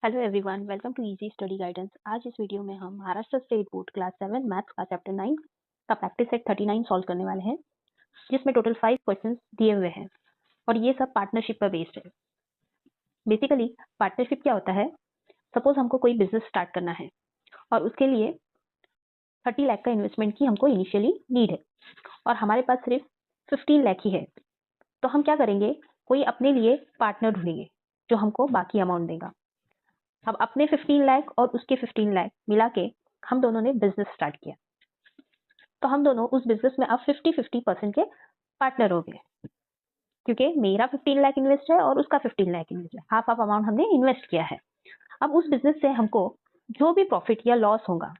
Hello everyone, welcome to easy study guidance. आज इस video में हम Maharashtra state board class 7 maths का चैप्टर 9 का प्रैक्टिस सेट 39 सॉल्व करने वाले हैं, जिसमें टोटल 5 क्वेश्चंस दिए हुए हैं और ये सब पार्टनरशिप पर बेस्ड है। बेसिकली पार्टनरशिप क्या होता है? सपोज हमको कोई बिजनेस स्टार्ट करना है और उसके लिए 30 लाख का इन्वेस्टमेंट की हमको इनिशियली नीड है और हमारे पास सिर्फ 15 लाख ही है। तो हम क्या करेंगे? कोई अपने लिए पार्टनर ढूंढेंगे जो हमको बाकी अमाउंट देगा। अब अपने 15 लाख और उसके 15 लाख मिला के हम दोनों ने बिजनेस स्टार्ट किया, तो हम दोनों उस बिजनेस में अब 50-50% के पार्टनर हो गए, क्योंकि मेरा 15 लाख इन्वेस्ट है और उसका 15 लाख इन्वेस्ट है। हाफ हाफ अमाउंट हमने इन्वेस्ट किया है। अब उस बिजनेस से हमको जो भी प्रॉफिट या लॉस होगा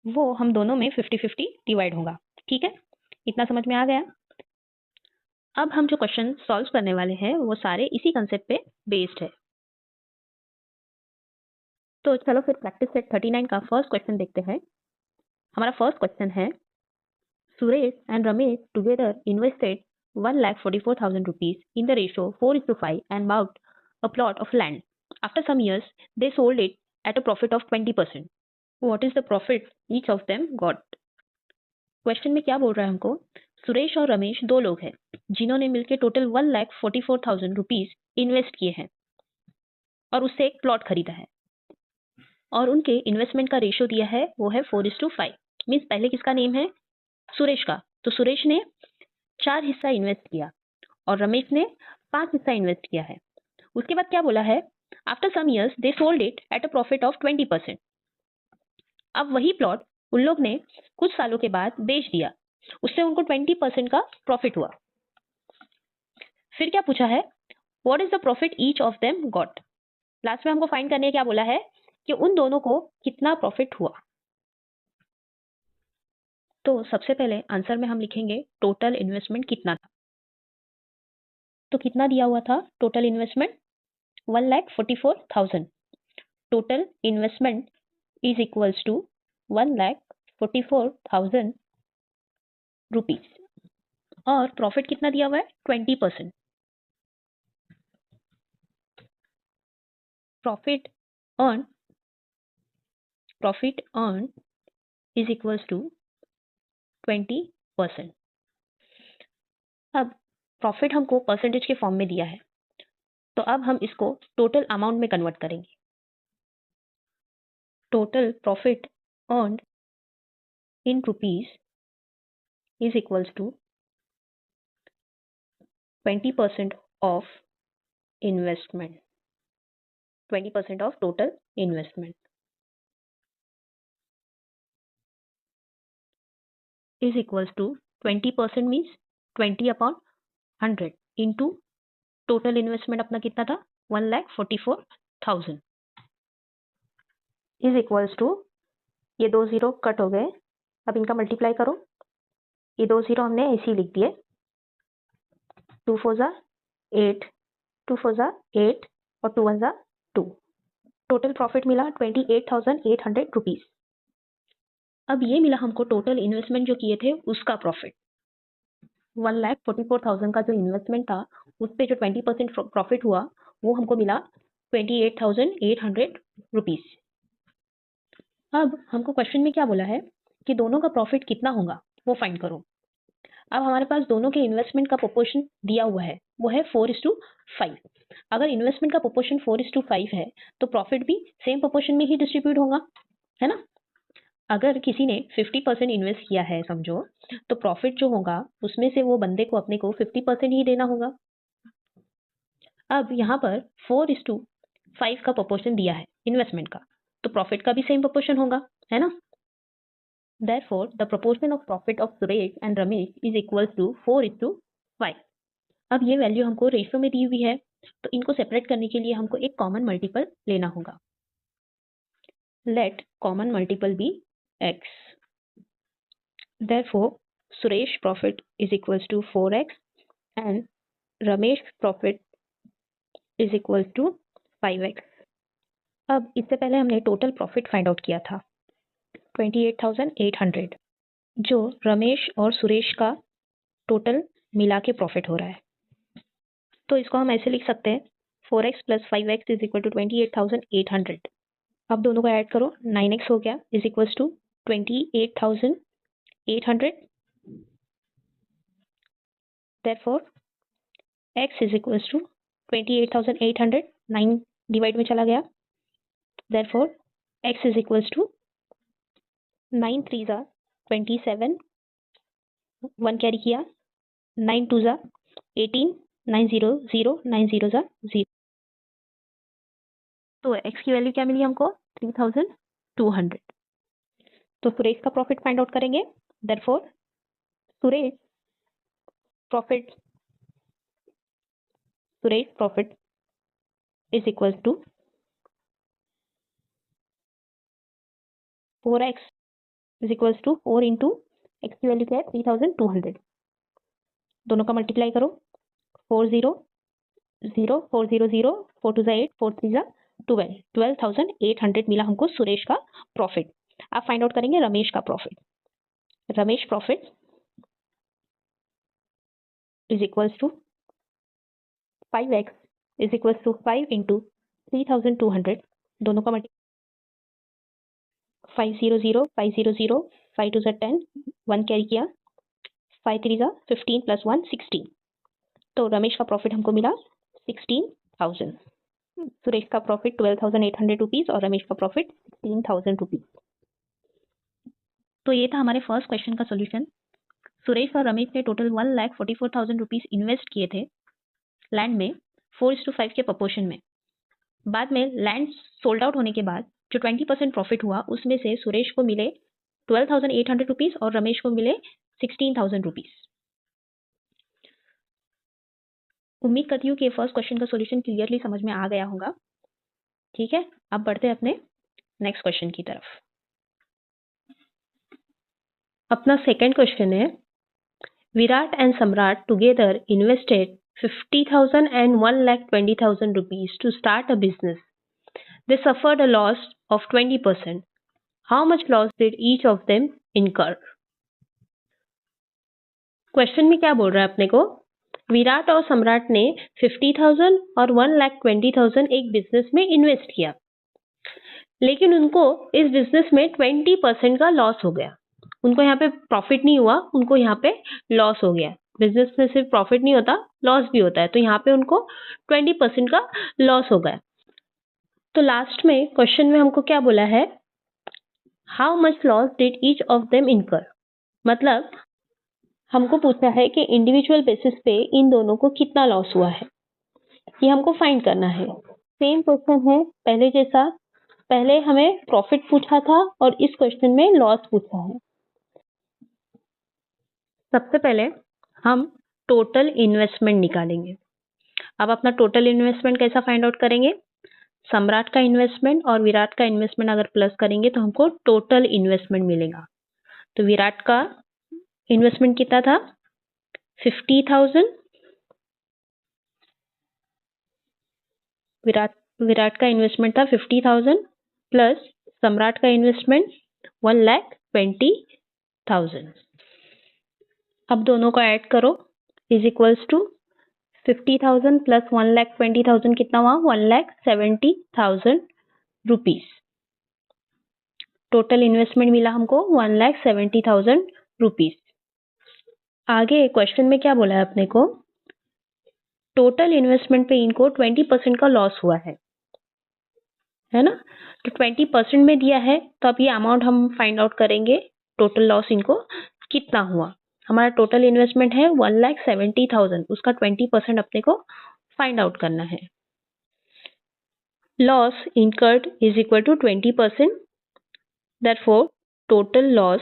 वो हम दोनों में 50-50 डिवाइड होगा। ठीक है, इतना समझ में आ गया? अब हम जो क्वेश्चन सॉल्व करने वाले हैं वो सारे इसी कंसेप्ट पे बेस्ड है। तो चलो फिर प्रैक्टिस सेट 39 का फर्स्ट क्वेश्चन देखते हैं। हमारा फर्स्ट क्वेश्चन है, Suresh and Ramesh together invested 1,44,000 rupees in the ratio 4:5 and bought a plot of land. After some years, they sold it at a profit of 20%. What is the profit each of them got? Question में क्या बोल रहा है हमको? सुरेश और रमेश दो लोग हैं जिन्होंने मिलकर टोटल 1,44,000 रुपीज इन्वेस्ट किए हैं और उससे एक प्लॉट खरीदा है और उनके इन्वेस्टमेंट का रेशियो दिया है वो है 4:5। मीन्स पहले किसका नेम है? सुरेश का। तो सुरेश ने 4 हिस्सा इन्वेस्ट किया और रमेश ने 5 हिस्सा इन्वेस्ट किया है। उसके बाद क्या बोला है? After some years they sold it at a profit of 20%। अब वही प्लॉट उन लोग ने कुछ सालों के बाद बेच दिया, उससे उनको 20% का प्रॉफिट हुआ। फिर क्या पूछा है? What is the profit each of them got. Last में हमको फाइंड करने क्या बोला है कि उन दोनों को कितना प्रॉफिट हुआ। तो सबसे पहले आंसर में हम लिखेंगे टोटल इन्वेस्टमेंट कितना था। तो कितना दिया हुआ था total investment? 1,44,000। Total investment is equals to 1,44,000 rupees और प्रॉफिट कितना दिया हुआ है? 20%। Profit earn is equals to 20%। अब प्रॉफिट हमको परसेंटेज के फॉर्म में दिया है, तो अब हम इसको टोटल अमाउंट में कन्वर्ट करेंगे। Total profit earn in rupees is equals to 20% of investment, 20% of total investment is equals to 20% means 20 upon 100 into total investment अपना कितना था? 1,44,000 is equals to, ये 2 जीरो कट हो गए, अब इनका मल्टीप्लाई करो। ये 2 जीरो हमने ऐसे ही लिख दिए, 2 4 जा 8, 2 4 जा 8 और 2 1 जा 2। टोटल प्रॉफिट मिला 28,800 रुपीज। अब ये मिला हमको टोटल इन्वेस्टमेंट जो किए थे उसका प्रॉफिट। 1,44,000 का जो इन्वेस्टमेंट था उस पे जो 20% प्रॉफिट हुआ वो हमको मिला 28,800 रुपीज। अब हमको क्वेश्चन में क्या बोला है कि दोनों का प्रॉफिट कितना होगा वो फाइंड करो। अब हमारे पास दोनों के इन्वेस्टमेंट का प्रोपोर्शन दिया हुआ है, वो है 4:5। अगर इन्वेस्टमेंट का प्रोपोर्शन 4:5 है तो प्रॉफिट भी सेम प्रोपोर्शन में ही डिस्ट्रीब्यूट होगा, है ना? अगर किसी ने 50% इन्वेस्ट किया है समझो, तो प्रॉफिट जो होगा उसमें से वो बंदे को अपने को 50% ही देना होगा। अब यहाँ पर 4:5 का प्रोपोर्शन दिया है इन्वेस्टमेंट का, तो प्रॉफिट का भी सेम प्रोपोर्शन होगा, है ना? Therefore, the proportion of profit of Suresh and Ramesh is equals to 4:5। अब ये वैल्यू हमको रेशियो में दी हुई है, तो इनको सेपरेट करने के लिए हमको एक कॉमन मल्टीपल लेना होगा। Let common multiple be x. Therefore, Suresh profit is equals to 4x and Ramesh profit is equals to 5x। अब इससे पहले हमने टोटल प्रॉफिट फाइंड आउट किया था 28,800, जो रमेश और सुरेश का टोटल मिला के प्रॉफिट हो रहा है। तो इसको हम ऐसे लिख सकते हैं 4x plus 5x is equal to 28,800। अब दोनों को ऐड करो, 9x हो गया is equal to 28,800। Therefore x is equal to 28,800, 9 divide में चला गया। Therefore x इज इक्वल टू 9 3 जा 27, 1 कैरी किया, 9 2 जा 18, 9 0 0, 9 0 जा 0। तो x की वैल्यू क्या मिली हमको? 3,200। तो सुरेश का प्रॉफिट फाइंड आउट करेंगे। Therefore Suresh profit is equal to 4x is equal to 4 into x की वैल्यू क्या है? 3,200। दोनों का मल्टीप्लाई करो, 4 0 0, 4 0 0, 4 2 8, 4 3 12, 12,800 मिला हमको सुरेश का प्रॉफिट। अब फाइंड आउट करेंगे रमेश का profit. Ramesh profit is equal to 5x is equal to 5 into 3,200। दोनों का मल्टीप्लाई 5 0 0, 5 0 0, 5 2 10, 1 कैरी किया, 5 3 15 प्लस 1 16। तो रमेश का प्रॉफिट हमको मिला 16,000। सुरेश का प्रॉफिट 12,800 रुपीज और रमेश का प्रॉफिट 16,000 रुपीज। तो ये था हमारे फर्स्ट क्वेश्चन का सोल्यूशन। सुरेश और रमेश ने टोटल 1,44,000 रुपीज इन्वेस्ट किए थे लैंड में 4:5 के प्रपोर्शन में। बाद में लैंड सोल्ड आउट होने के बाद जो 20% प्रॉफिट हुआ उसमें से सुरेश को मिले 12,800 रुपीज और रमेश को मिले 16,000 रुपीज। उम्मीद करती हूँ कि फर्स्ट क्वेश्चन का सॉल्यूशन क्लियरली समझ में आ गया होगा। ठीक है, अब बढ़ते हैं अपने नेक्स्ट क्वेश्चन की तरफ। अपना सेकंड क्वेश्चन है, विराट एंड सम्राट together invested 50,000 and 1,20,000 rupees to start a business. They suffered a loss of 20%. How much loss did each of them incur? Question में क्या बोल रहा है अपने को? विराट और सम्राट ने 50,000 और 1,20,000 एक बिजनेस में इन्वेस्ट किया, लेकिन उनको इस बिजनेस में 20% का लॉस हो गया। उनको यहाँ पे प्रॉफिट नहीं हुआ, उनको यहाँ पे लॉस हो गया। बिजनेस में सिर्फ प्रॉफिट नहीं होता, लॉस भी होता है। तो यहाँ पे उनको 20% का लॉस हो गया। तो लास्ट में क्वेश्चन में हमको क्या बोला है? How much loss did each of them इनकर। मतलब हमको पूछा है कि इंडिविजुअल बेसिस पे इन दोनों को कितना लॉस हुआ है, ये हमको फाइंड करना है। सेम क्वेश्चन है पहले जैसा, पहले हमें प्रॉफिट पूछा था और इस क्वेश्चन में लॉस पूछा है। सबसे पहले हम टोटल इन्वेस्टमेंट निकालेंगे। अब अपना टोटल इन्वेस्टमेंट कैसा फाइंड आउट करेंगे? सम्राट का इन्वेस्टमेंट और विराट का इन्वेस्टमेंट अगर प्लस करेंगे तो हमको टोटल इन्वेस्टमेंट मिलेगा। तो विराट का इन्वेस्टमेंट कितना था? 50,000। विराट का इन्वेस्टमेंट था 50,000 प्लस सम्राट का इन्वेस्टमेंट 1,20,000। अब दोनों को ऐड करो, इज इक्वल्स टू 50,000 प्लस 1,20,000 कितना हुआ? 1,70,000 रुपीज। टोटल इन्वेस्टमेंट मिला हमको 1,70,000 रुपीज। आगे क्वेश्चन में क्या बोला है अपने को? टोटल इन्वेस्टमेंट पे इनको 20% का लॉस हुआ है ना? तो 20% में दिया है, तो अब ये अमाउंट हम फाइंड आउट करेंगे, टोटल लॉस इनको कितना हुआ। हमारा टोटल इन्वेस्टमेंट है 1,70,000, उसका 20% अपने को फाइंड आउट करना है। Loss incurred is equal to 20%, therefore total loss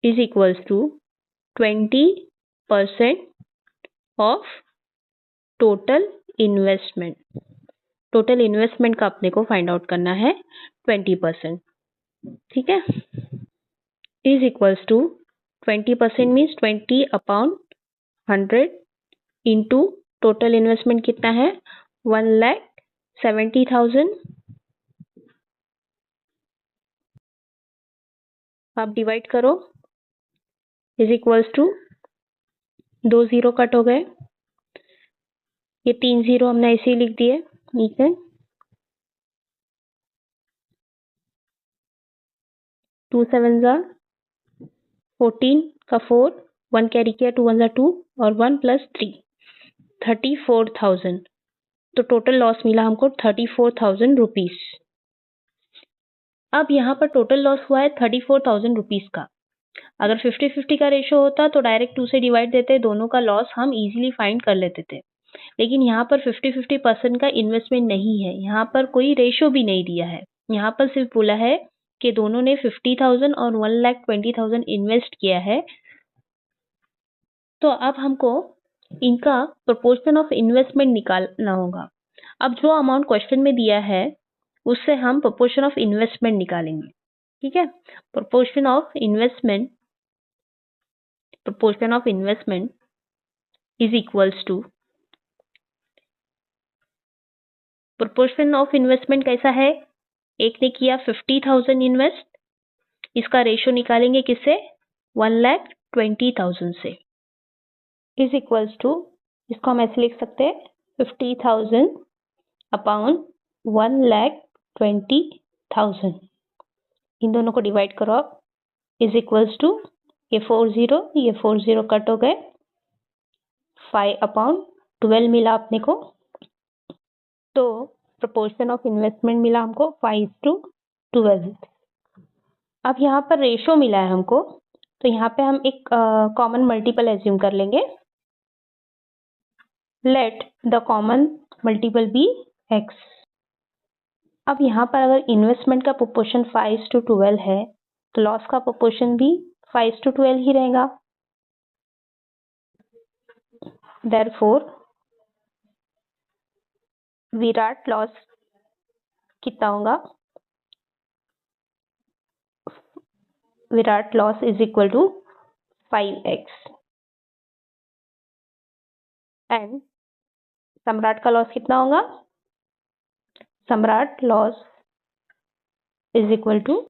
is equals to 20% of total investment. Total investment का अपने को फाइंड आउट करना है 20%। ठीक है, is equals to 20% means 20 upon 100 into total investment कितना है? 1,70,000। आप डिवाइड करो, इज इक्वल्स टू 2 0 कट हो गए, ये 3 0 हमने ऐसे ही लिख दिए, ठीक है। 2 7 जा 14 का 4, 1 कैरी किया, 2 1 जा 2 और 1 + 3 34,000। तो टोटल लॉस मिला हमको 34,000 रुपीज। अब यहाँ पर टोटल लॉस हुआ है 34,000 रुपीज का। अगर 50-50 का रेशो होता तो डायरेक्ट 2 से डिवाइड देते, दोनों का लॉस हम इजीली फाइंड कर लेते थे। लेकिन यहाँ पर 50-50% का इन्वेस्टमेंट नहीं है, यहाँ पर कोई रेशो भी नहीं दिया है। यहाँ पर सिर्फ बोला है कि दोनों ने 50,000 और 1,20,000 इन्वेस्ट किया है। तो अब हमको इनका प्रोपोर्शन ऑफ इन्वेस्टमेंट निकालना होगा। अब जो अमाउंट क्वेश्चन में दिया है उससे हम प्रोपोर्शन ऑफ इन्वेस्टमेंट निकालेंगे, ठीक है। Proportion of investment is equals to, proportion of investment कैसा है, एक ने किया 50,000 इन्वेस्ट, इसका रेशो निकालेंगे किससे, 1,20,000 से, इज इक्वल्स टू, इसको हम ऐसे लिख सकते हैं 50,000 अपॉन 1,20,000। इन दोनों को डिवाइड करो आप, इज इक्वल्स टू, ये 4 0 कट हो गए, 5/12 मिला अपने को। तो प्रोपोर्शन ऑफ इन्वेस्टमेंट मिला हमको 5:12। अब यहाँ पर रेशो मिला है हमको, तो यहाँ पे हम एक कॉमन मल्टीपल एज्यूम कर लेंगे। Let the common multiple be x। अब यहाँ पर अगर इन्वेस्टमेंट का प्रोपोर्शन 5:12 है तो लॉस का प्रोपोर्शन भी 5:12 ही रहेगा। Therefore विराट लॉस कितना होगा, Virat loss is equal to 5x। And Samrat का लॉस कितना होगा, Samrat loss is equal to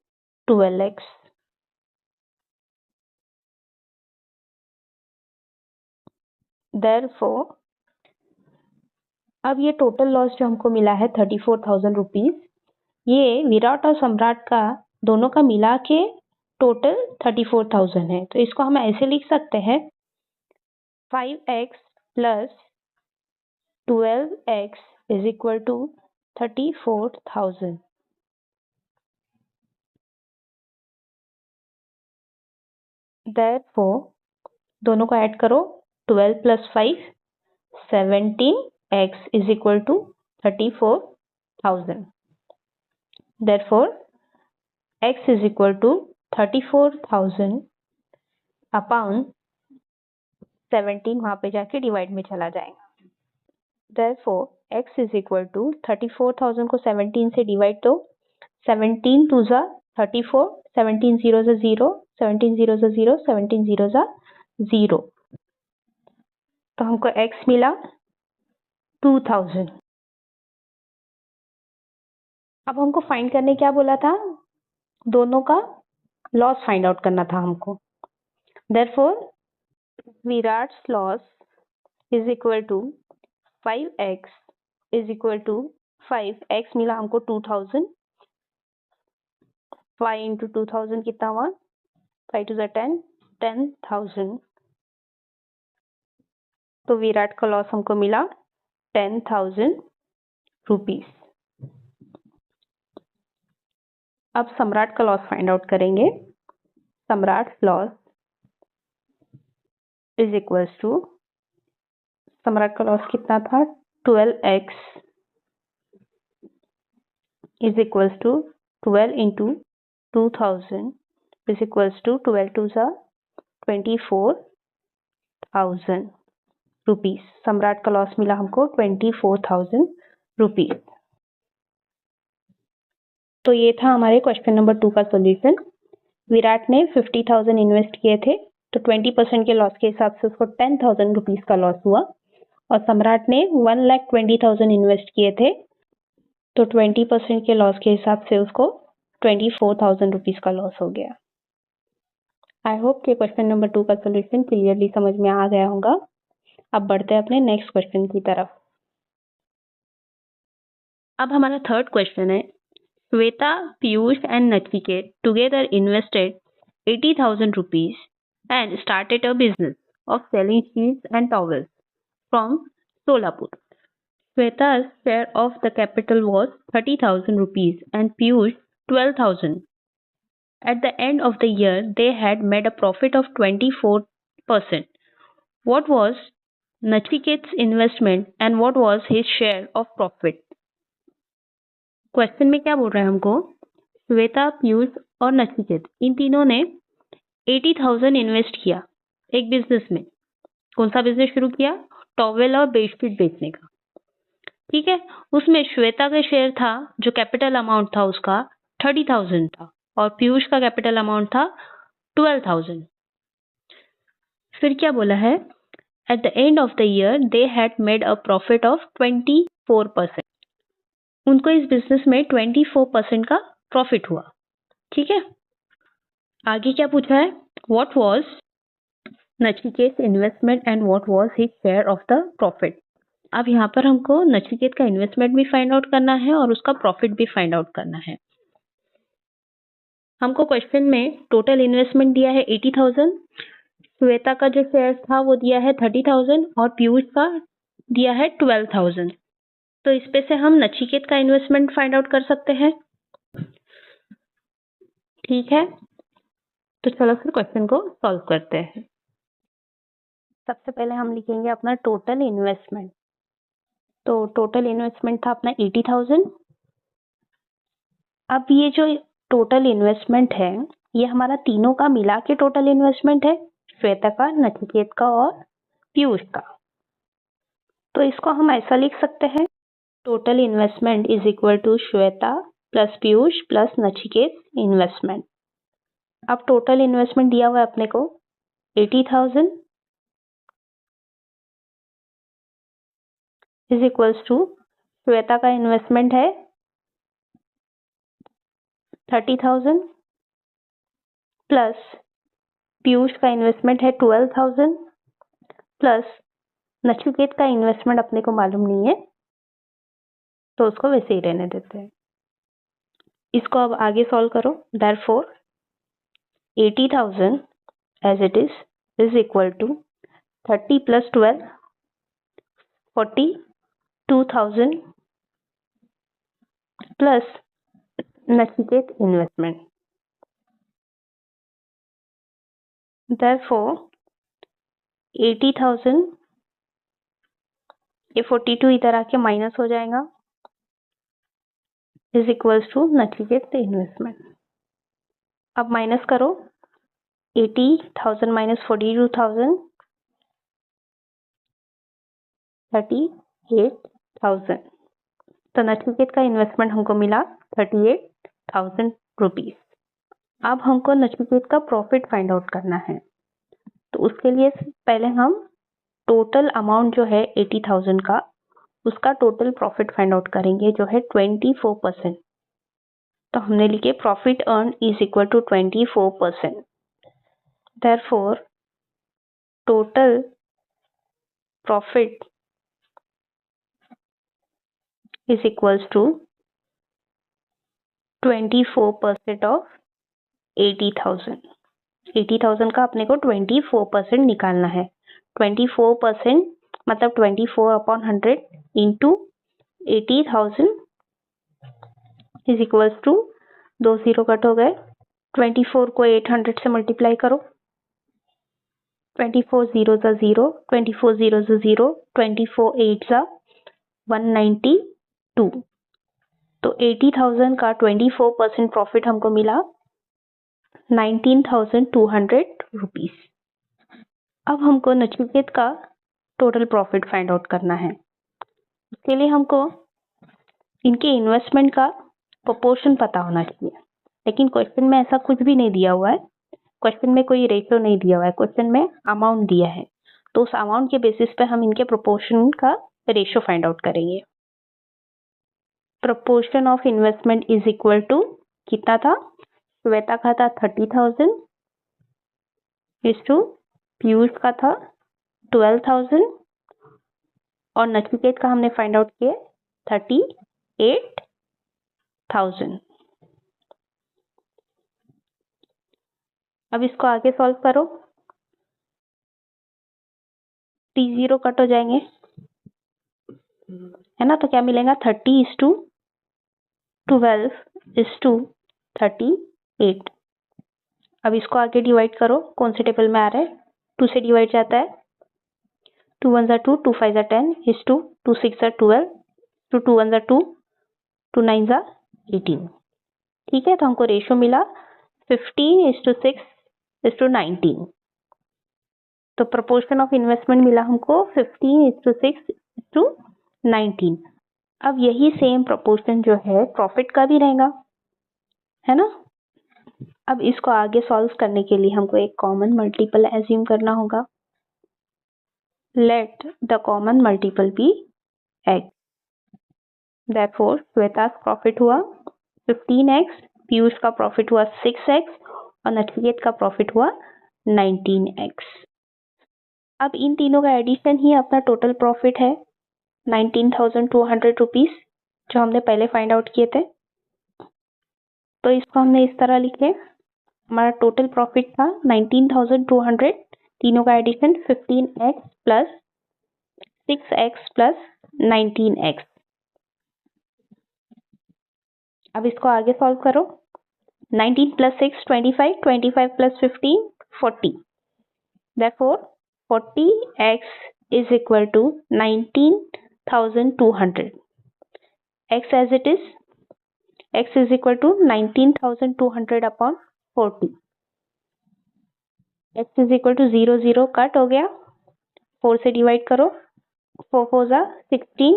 12x। Therefore अब ये टोटल लॉस जो हमको मिला है 34,000 रुपीज, ये विराट और सम्राट का दोनों का मिला के टोटल 34,000 है। तो इसको हम ऐसे लिख सकते हैं 5x + 12x is equal to 34,000। Therefore दोनों को ऐड करो, 12 + 5 17x is equal to 34,000। Therefore x is equal to 34,000 upon 17, वहां पे जाके डिवाइड में चला जाएगा। Therefore x is equal to 34,000 को 17 से डिवाइड, तो 17 2 जा 34, 17 0 जा 0, 17 0 जा 0, 17 0 जा 0। तो हमको x मिला 2,000। अब हमको फाइंड करने क्या बोला था, दोनों का लॉस फाइंड आउट करना था हमको। Therefore Virat's loss is equal to 5x is equal to 5x मिला हमको 2,000, 5 into 2,000 कितना हुआ, 5 to 10, 10,000। तो विराट का लॉस हमको मिला 10,000 रुपीज। अब सम्राट का लॉस फाइंड आउट करेंगे। सम्राट लॉस इज इक्वल्स टू, सम्राट का लॉस कितना था, 12x is equals to 12 into 2,000 is equals to 12 2 जा 24,000 रुपीज। सम्राट का लॉस मिला हमको 24,000 रुपीज। तो ये था हमारे क्वेश्चन नंबर 2 का सॉल्यूशन। विराट ने 50,000 इन्वेस्ट किए थे, तो 20% के लॉस के हिसाब से उसको 10,000 रुपीज का लॉस हुआ, और सम्राट ने 1,20,000 इन्वेस्ट किए थे, तो 20% के लॉस के हिसाब से उसको 24,000 रुपीज का लॉस हो गया। आई होप कि क्वेश्चन नंबर 2 का सॉल्यूशन क्लियरली समझ में आ गया होगा। अब बढ़ते हैं अपने नेक्स्ट क्वेश्चन की तरफ। अब हमारा थर्ड क्वेश्चन है, Shweta, Piyush and Nachiket together invested 80,000 rupees and started a business of selling sheets and towels from Solapur. Shweta's share of the capital was 30,000 rupees and Piyush 12,000. At the end of the year, they had made a profit of 24%. What was Nachiket's investment and what was his share of profit? Question में क्या बोल रहा है हमको, श्वेता, पीयूष और नचिकेत इन तीनों ने 80,000 invest किया एक बिजनेस में। कौन सा बिजनेस शुरू किया? टॉवेल और बेडशीट बेचने का। ठीक है, उसमें श्वेता का शेयर था, जो कैपिटल अमाउंट था उसका 30,000 था और पीयूष का कैपिटल अमाउंट था 12,000। फिर क्या बोला है, at the end of the year they had made a profit of 24%। उनको इस बिजनेस में 24% का प्रॉफिट हुआ। ठीक है, आगे क्या पूछा है, what was Nachiket investment and what was his share of the profit. अब यहाँ पर हमको नचिकेत का इन्वेस्टमेंट भी फाइंड आउट करना है और उसका प्रॉफिट भी फाइंड आउट करना है। हमको क्वेश्चन में टोटल इन्वेस्टमेंट दिया है 80,000, श्वेता का जो शेयर था वो दिया है 30,000 और पीयूष का दिया है 12,000। तो इस पे से हम नचिकेत का इन्वेस्टमेंट फाइंड आउट कर सकते हैं। ठीक है, तो चलो फिर क्वेश्चन को सॉल्व करते हैं। सबसे पहले हम लिखेंगे अपना टोटल इन्वेस्टमेंट। तो टोटल इन्वेस्टमेंट था अपना 80,000। अब ये जो टोटल इन्वेस्टमेंट है ये हमारा तीनों का मिला के टोटल इन्वेस्टमेंट है, श्वेता का, नचिकेत का और पीयूष का। तो इसको हम ऐसा लिख सकते हैं, total investment is equal to Shweta plus Piyush plus Nachiket investment. अब टोटल इन्वेस्टमेंट दिया हुआ है अपने को 80,000 इज इक्वल्स टू श्वेता का इन्वेस्टमेंट है 30,000 प्लस पीयूष का इन्वेस्टमेंट है 12,000 प्लस नचिकेत का इन्वेस्टमेंट अपने को मालूम नहीं है तो उसको वैसे ही रहने देते हैं। इसको अब आगे सॉल्व करो। Therefore 80,000 as it is equal to 30 plus 12 42,000 plus Nachiket investment. Therefore 80,000, ये 42 इधर आके माइनस हो जाएगा, is equals to Nachiket investment. अब माइनस करो, 80,000 माइनस 42,000 38,000। तो नचिकेत का इन्वेस्टमेंट हमको मिला 38,000 रुपीज। अब हमको नचिकेत का प्रॉफिट फाइंड आउट करना है, तो उसके लिए पहले हम टोटल अमाउंट जो है 80,000 का, उसका टोटल प्रॉफिट फाइंड आउट करेंगे जो है 24%। तो हमने लिखे profit earn is equal to 24%। Therefore total profit is equals to 24% of 80,000। 80,000 का अपने को 24% निकालना है। 24% मतलब 24/100 into 80,000 is equals to, 2 0 cut हो गए, 24 को 800 से मल्टीप्लाई करो, 24 0 ज़ा 0, 24 0 ज़ा 0, 24 8 ज़ा 192। तो 80,000 का 24% प्रॉफिट हमको मिला 19,200 रुपीज। अब हमको नचिकेत का टोटल प्रॉफिट फाइंड आउट करना है। उसके लिए हमको इनके इन्वेस्टमेंट का प्रोपोर्शन पता होना चाहिए, लेकिन क्वेश्चन में ऐसा कुछ भी नहीं दिया हुआ है। क्वेश्चन में कोई रेशियो नहीं दिया हुआ है, क्वेश्चन में अमाउंट दिया है। तो उस अमाउंट के बेसिस पे हम इनके प्रोपोर्शन का रेशियो फाइंड आउट करेंगे। Proportion of investment is equal to कितना था, श्वेता का था 30,000 इज टू पीयूष का था 12,000 और नचिकेत का हमने फाइंड आउट किया 38,000। 1000। अब इसको आगे सॉल्व करो, 3 0 कट हो जाएंगे, है ना। तो क्या मिलेगा, 30:12:38। अब इसको आगे डिवाइड करो, कौन से टेबल में आ रहा है, 2 से डिवाइड जाता है, 2 1 2, 2 5 10 is 2, 2 6 12, 2 1 2, 2 9 18। ठीक है, तो हमको रेशियो मिला 15:6:19। तो प्रोपोर्शन ऑफ इन्वेस्टमेंट मिला हमको 15:6:19। अब यही सेम प्रोपोर्शन जो है प्रॉफिट का भी रहेगा, है ना। अब इसको आगे सॉल्व करने के लिए हमको एक कॉमन मल्टीपल एज्यूम करना होगा। Let the common multiple be x। Therefore, Shweta profit हुआ 15x, पीयूष का प्रॉफिट हुआ 6x और नचिकेत का प्रॉफिट हुआ 19x। अब इन तीनों का एडिशन ही अपना टोटल प्रॉफिट है 19,200 रुपीज, जो हमने पहले फाइंड आउट किए थे। तो इसको हमने इस तरह लिखे, हमारा टोटल प्रॉफिट था 19,200, तीनों का addition 15x plus 6x plus 19x। अब इसको आगे सॉल्व करो, 19 plus 6 25, 25 plus 15 40। Therefore, 40x is equal to 19,200. X as it is, x is equal to 19,200 upon 40. x is equal to 0 0 cut हो गया, 4 से डिवाइड करो, 4 4 जा 16,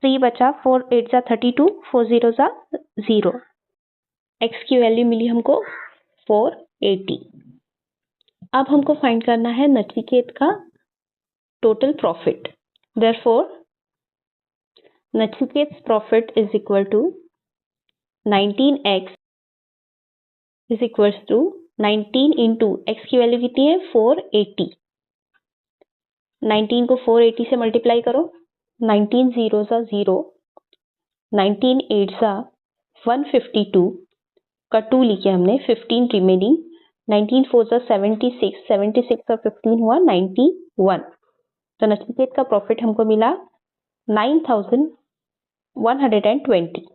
3 बचा, 4 8 जा 32, 4 0 जा 0। x की वैल्यू मिली हमको 480। अब हमको फाइंड करना है नचिकेत का टोटल प्रॉफिट। Therefore, नचिकेत's profit is equal to 19x is equal to 19 into x की वैल्यू कितनी है 480। 19 को 480 से मल्टीप्लाई करो, 19 0 सा 0, 19 8 सा 152 का 2 लिखे हमने, 15 रिमेनिंग, 19 4 सा 76, 76 और 15 हुआ 91। तो नचिकेत का प्रॉफिट हमको मिला 9,120।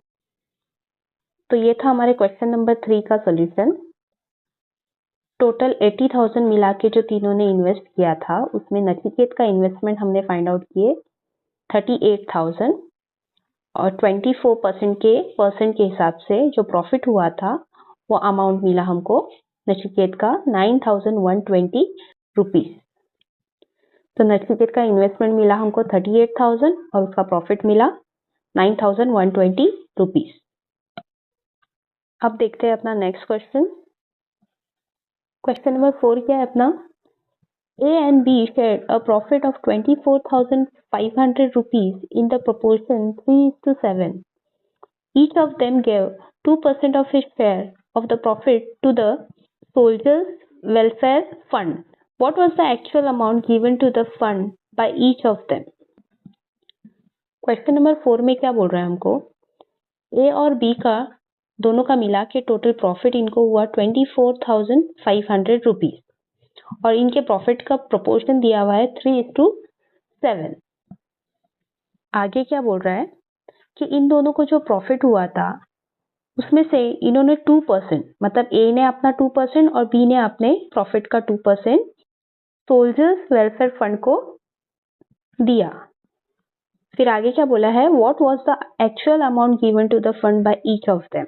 तो ये था हमारे क्वेश्चन नंबर 3 का सॉल्यूशन। टोटल 80,000 मिला के जो तीनों ने इन्वेस्ट किया था, उसमें नचिकेत का इन्वेस्टमेंट हमने फाइंड आउट किए 38,000 और 24% के हिसाब से जो प्रॉफिट हुआ था वो अमाउंट मिला हमको नचिकेत का 9,120 रुपीज। तो नचिकेत का इन्वेस्टमेंट मिला हमको 38,000 और उसका प्रॉफिट मिला 9,120 रुपीज। अब देखते हैं अपना नेक्स्ट क्वेश्चन। क्वेश्चन नंबर 4 क्या है अपना, A and B shared a profit of 24,500 rupees in the proportion 3:7. Each of them gave 2% of his share of the profit to the Soldiers' Welfare Fund. What was the actual amount given to the fund by each of them? Question number 4 में क्या बोल रहा है हमको, A और B का दोनों का मिला के टोटल प्रॉफिट इनको हुआ 24,500 रुपीज और इनके प्रॉफिट का प्रोपोर्शन दिया हुआ है 3:7। आगे क्या बोल रहा है कि इन दोनों को जो प्रॉफिट हुआ था उसमें से इन्होंने 2%, मतलब ए ने अपना 2% और बी ने अपने प्रॉफिट का 2% सोल्जर्स वेलफेयर फंड को दिया। फिर आगे क्या बोला है, what was the actual amount given to the fund by each of them.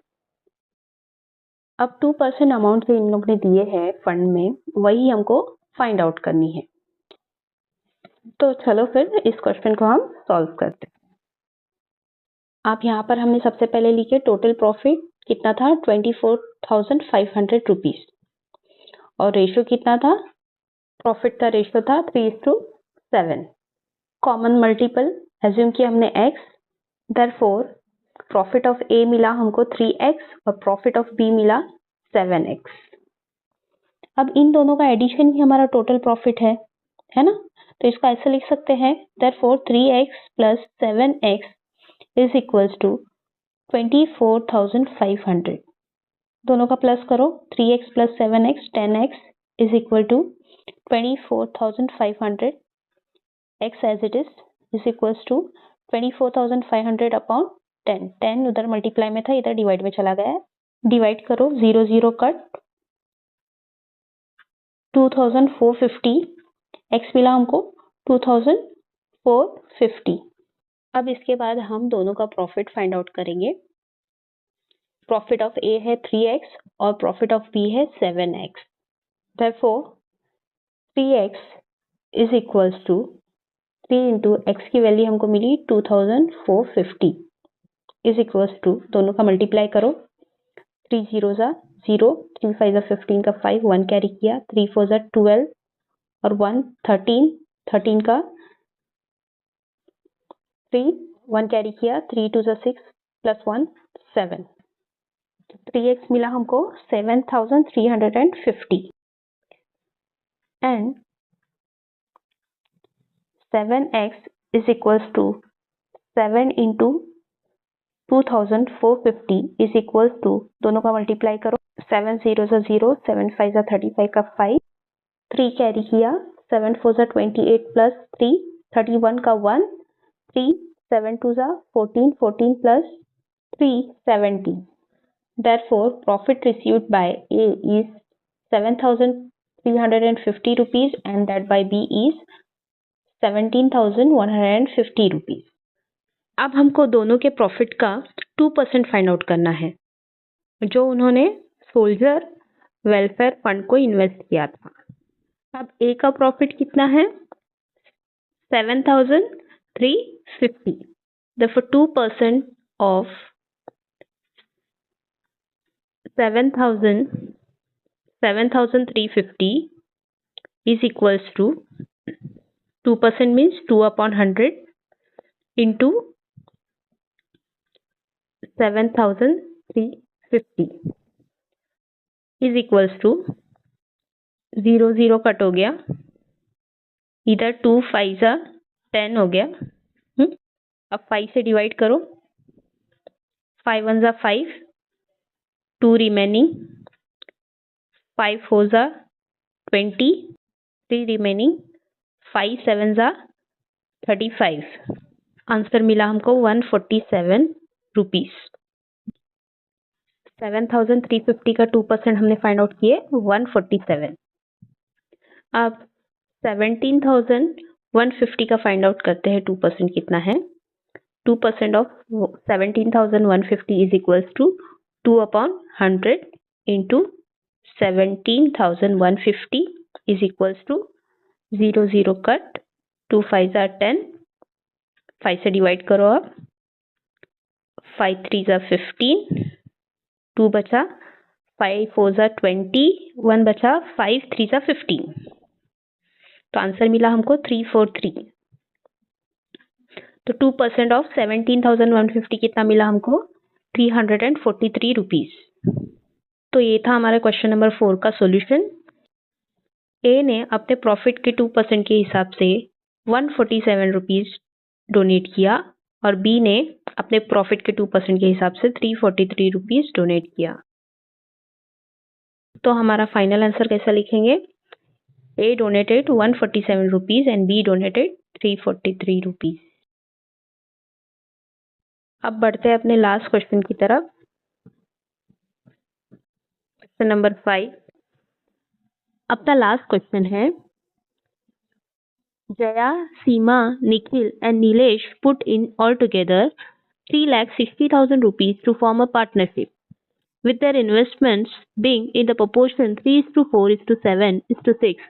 अब 2% अमाउंट जो इन लोग ने दिए हैं फंड में, वही हमको फाइंड आउट करनी है। तो चलो फिर इस क्वेश्चन को हम सॉल्व करते हैं। आप यहाँ पर हमने सबसे पहले लिखे टोटल प्रॉफिट कितना था 24,500 रुपीज और रेशियो कितना था, प्रॉफिट का रेशियो था 3:7। कॉमन मल्टीपल एज्यूम किया हमने x, देयरफॉर प्रॉफिट ऑफ ए मिला हमको 3x और प्रॉफिट ऑफ बी मिला 7x। अब इन दोनों का एडिशन ही हमारा टोटल प्रॉफिट है ना। तो इसको ऐसे लिख सकते हैं, therefore 3x plus 7x is equals to 24,500। दोनों का प्लस करो, 3x plus 7x 10x is equal to 24,500 x as it is equals to 24,500 upon 10। 10 उधर मल्टीप्लाई में था, इधर डिवाइड में चला गया है। डिवाइड करो, 0 0 कट, 2450 x मिला हमको 2450। अब इसके बाद हम दोनों का प्रॉफिट फाइंड आउट करेंगे। प्रॉफिट ऑफ ए है 3x और प्रॉफिट ऑफ बी है 7x। Therefore 3x is equals to 3 into x की वैल्यू हमको मिली 2450 इज इक्वल्स टू, दोनों का मल्टीप्लाई करो, 3 0 ज़ा 0, 3 5 ज़ा 15 का 5, 1 कैरी किया, 3 4 ज़ा 12 और 1 13, 13 का 3, 1 कैरी किया, 3 2 ज़ा 6 प्लस 1 7। 3x मिला हमको 7,350 and 7x is equals to 7 into 2450 is equals to, दोनों का मल्टीप्लाई करो, 7 0 ज़ा 0, 7 5 ज़ा 35 का 5, 3 कैरी किया, 7 4 ज़ा 28 प्लस 3, 31 का 1, 3 7 2 ज़ा 14, 14 plus 3 70। Therefore, profit received by A is 7,350 rupees and that by B is 17,150 rupees. अब हमको दोनों के प्रॉफिट का 2% फाइंड आउट करना है, जो उन्होंने सोल्जर वेलफेयर फंड को इन्वेस्ट किया था। अब ए का प्रॉफिट कितना है? 7,350। Therefore 2% of 7,350 is equals to 2% means 2 upon 100 into 7,350 is equals to 0 0 cut हो गया, इधर 2 5 ज़ा 10 हो गया। अब 5 से डिवाइड करो, 5 1 ज़ा 5, 2 रिमेनिंग, 5 4 ज़ा 20, 3 रिमेनिंग, 5 7 ज़ा 35। आंसर मिला हमको 147 रुपीस। 7,350 का 2% हमने फाइंड आउट किए 147। अब 17,150 का फाइंड आउट करते हैं, 2% कितना है? 2% of 17,150 is equals to 2 upon 100 into 17,150 is equals to 0 0 cut, 2 5 ज़ा 10, 5 से डिवाइड करो, अब 5 3 ज़ा 15, 2 बचा, 5 4 ज़ा 20, 1 बचा, 5 3 ज़ा 15। तो आंसर मिला हमको 343। तो 2% ऑफ 17,150 कितना मिला हमको? 343 रुपीस। तो ये था हमारा क्वेश्चन नंबर 4 का सॉल्यूशन। ए ने अपने प्रॉफिट के 2% के हिसाब से 147 रुपीस डोनेट किया और बी ने अपने प्रॉफिट के 2% के हिसाब से 343 रुपीस डोनेट किया। तो हमारा फाइनल आंसर कैसा लिखेंगे? A donated 147 rupees and B donated 343 rupees. अब बढ़ते हैं अपने लास्ट क्वेश्चन की तरफ। Question number 5। अपना लास्ट क्वेश्चन है, Jaya, Seema, Nikhil and Nilesh put in altogether 3,60,000 rupees to form a partnership, with their investments being in the proportion 3:4:7:6.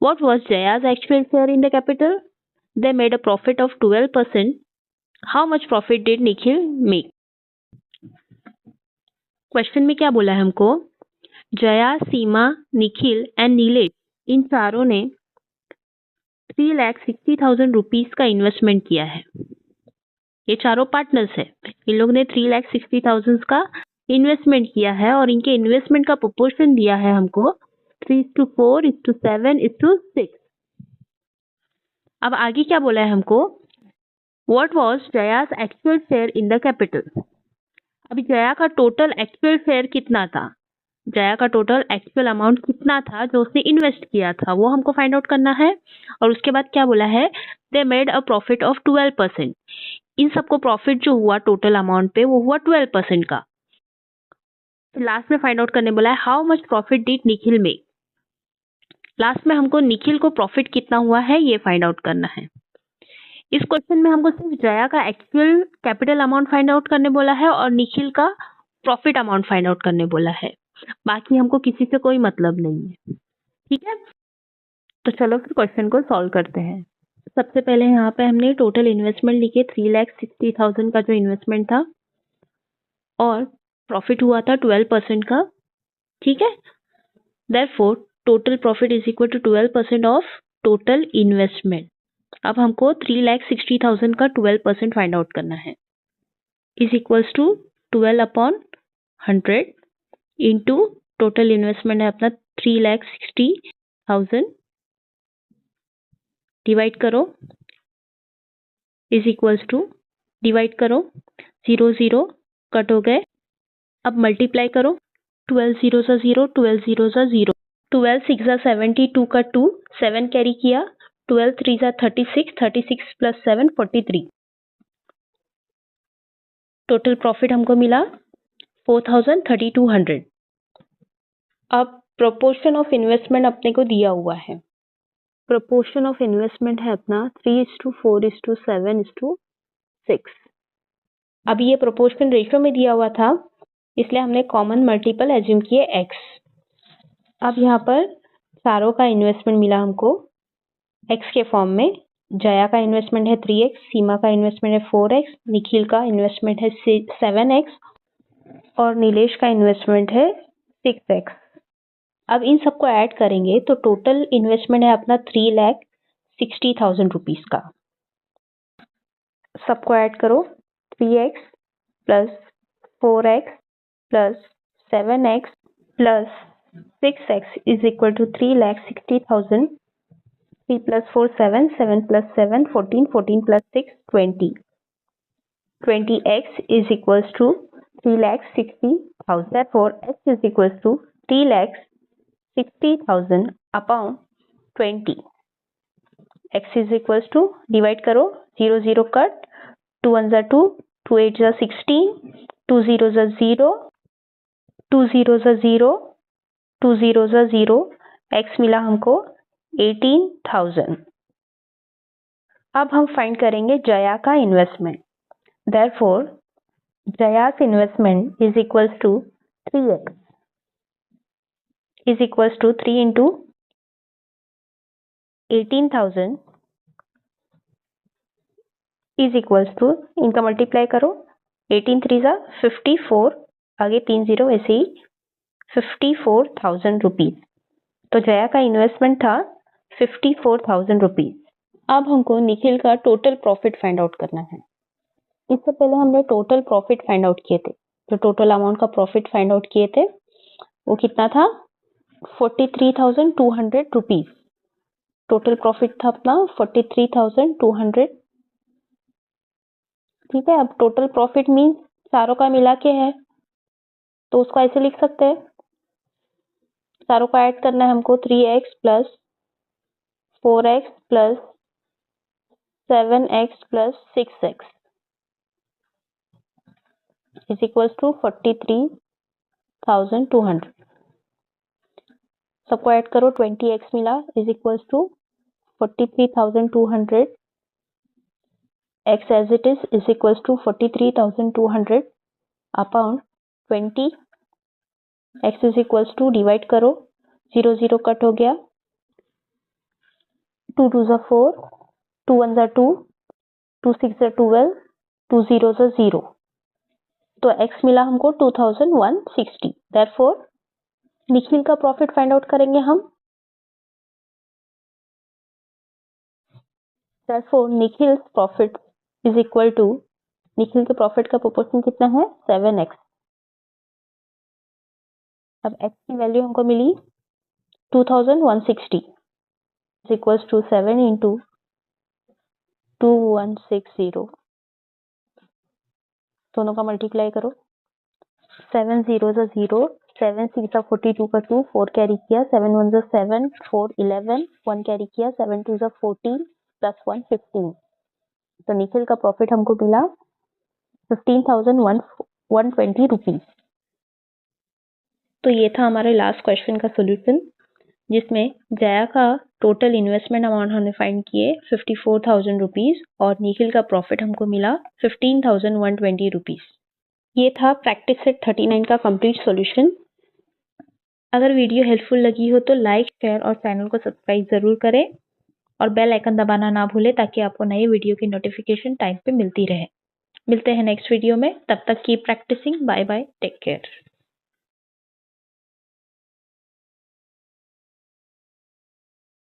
What was Jaya's actual share in the capital? They made a profit of 12%. How much profit did Nikhil make? Question में क्या बोला है हमको? जया, सीमा, Nikhil and Nilesh, इन चारों ने 3,60,000 rupees का investment किया है। ये चारों पार्टनर्स है, इन लोग ने 3,60,000 का इन्वेस्टमेंट किया है और इनके इन्वेस्टमेंट का प्रोपोर्शन दिया है हमको 3:4:7:6। अब आगे क्या बोला है हमको? What was Jaya's actual share in the capital. अभी जया का टोटल एक्चुअल शेयर कितना था, जया का टोटल एक्चुअल अमाउंट कितना था जो उसने इन्वेस्ट किया था, वो हमको फाइंड आउट करना है। और उसके बाद क्या बोला है, they made a profit of 12%। इन सबको प्रॉफिट जो हुआ टोटल अमाउंट पे वो हुआ 12% का। लास्ट में फाइंड आउट करने बोला है, how much profit did Nikhil make. Last में हमको निखिल को प्रॉफिट कितना हुआ है ये फाइंड आउट करना है। इस क्वेश्चन में हमको सिर्फ जया का actual capital amount find out करने बोला है और निखिल का प्रॉफिट अमाउंट फाइंड आउट करने बोला है, बाकी हमको किसी से कोई मतलब नहीं है। ठीक है, तो चलो फिर क्वेश्चन को सॉल्व करते हैं। सबसे पहले यहाँ पे हमने टोटल इन्वेस्टमेंट लिखे 3,60,000 का जो इन्वेस्टमेंट था और प्रॉफिट हुआ था 12% का। ठीक है, therefore total profit is equal to 12% of total investment. अब हमको 3,60,000 का 12% फाइंड आउट करना है, is equals to 12/100 into total investment है अपना 3,60,000, डिवाइड करो, इज इक्वल्स टू, डिवाइड करो, 0 0 कट हो गए। अब मल्टीप्लाई करो, 12 0 सा 0, 12 0 सा 0, 12 6 सा 72 का 2, 7 कैरी किया, 12 3 सा 36, 36 प्लस 7 43। टोटल प्रॉफिट हमको मिला 4,3200। अब प्रोपोर्शन ऑफ इन्वेस्टमेंट अपने को दिया हुआ है, प्रोपोर्शन ऑफ इन्वेस्टमेंट है अपना 3:4:7:6। अब ये प्रोपोर्शन रेशियो में दिया हुआ था इसलिए हमने कॉमन मल्टीपल एज्यूम किए x। अब यहाँ पर चारों का इन्वेस्टमेंट मिला हमको x के फॉर्म में। जया का इन्वेस्टमेंट है 3x, सीमा का इन्वेस्टमेंट है 4x, निखिल का इन्वेस्टमेंट है 7x और नीलेश का इन्वेस्टमेंट है 6x। अब इन सबको ऐड करेंगे तो टोटल इन्वेस्टमेंट है अपना 3,60,000 रुपीज का। सबको ऐड करो, 3x plus 4x plus 7x plus 6x is equal to 3,60,000। 3 plus 4 7, 7 plus 7 14, 14 plus 6 20, 20x is equals to 3,60,000. Therefore x is equals to 3,60,000 upon 20. x is equals to, divide करो, 0 0 cut, 2 1 जा 2, 2 8 जा 16, 2 0 जा 0, 2 0 जा 0, 2 0 जा 0, x मिला हमको 18,000। अब हम फाइंड करेंगे जया का investment. Therefore, Jaya's investment is equals to 3x is equals to 3 into 18,000 is equals to, इनका मल्टीप्लाई करो, 18 3 जा 54, आगे 3 0 ऐसे ही 54,000 रुपीज। तो जया का इन्वेस्टमेंट था 54,000 रुपीज। अब हमको निखिल का टोटल प्रॉफिट फाइंड आउट करना है। इससे पहले हमने टोटल प्रॉफिट फाइंड आउट किए थे, जो टोटल अमाउंट का प्रॉफिट फाइंड आउट किए थे वो कितना था, 43,200 रुपीज। टोटल प्रॉफिट था अपना 43,200। ठीक है, अब टोटल प्रॉफिट मीन्स चारों का मिला के है तो उसको ऐसे लिख सकते हैं, चारों का ऐड करना है हमको, 3x plus 4x plus 7x plus 6x is equals to 43,200। सबको ऐड करो, 20x मिला is equals to 43,200, x as it is equals to 43,200 upon 20, x is equals to, divide करो, 0 0 कट हो गया, 2 2 जा 4, 2 1 जा 2, 2 6 जा 12, 2 0 जा 0, तो x मिला हमको 2,160। Therefore निखिल का प्रॉफिट फाइंड आउट करेंगे हम। Therefore Nikhil profit is equal to, Nikhil के प्रॉफिट का प्रोपोर्शन कितना है, 7x। अब x की वैल्यू हमको मिली 2,160 इज इक्वल्स टू 7 इंटू 2160 दोनों का मल्टीप्लाई करो। 7 0 0, 7 6 42 का 2, 4 कैरी किया, 7 1 7, 4 11, 1 कैरी किया, 7 2 14 प्लस 1 15। तो निखिल का प्रॉफिट हमको मिला 15,120 रुपीज। तो ये था हमारे लास्ट क्वेश्चन का सोल्यूशन, जिसमें जया का टोटल इन्वेस्टमेंट अमाउंट हमने फाइंड किए 54,000 रुपीज और निखिल का प्रॉफिट हमको मिला 15,120 रुपीज। ये था प्रैक्टिस सेट 39 का कंप्लीट सॉल्यूशन। अगर वीडियो हेल्पफुल लगी हो तो लाइक, शेयर और चैनल को सब्सक्राइब जरूर करें और बेल आइकन दबाना ना भूलें ताकि आपको नए वीडियो की नोटिफिकेशन टाइम पे मिलती रहे। मिलते हैं नेक्स्ट वीडियो में, तब तक keep practising. Bye bye, take care.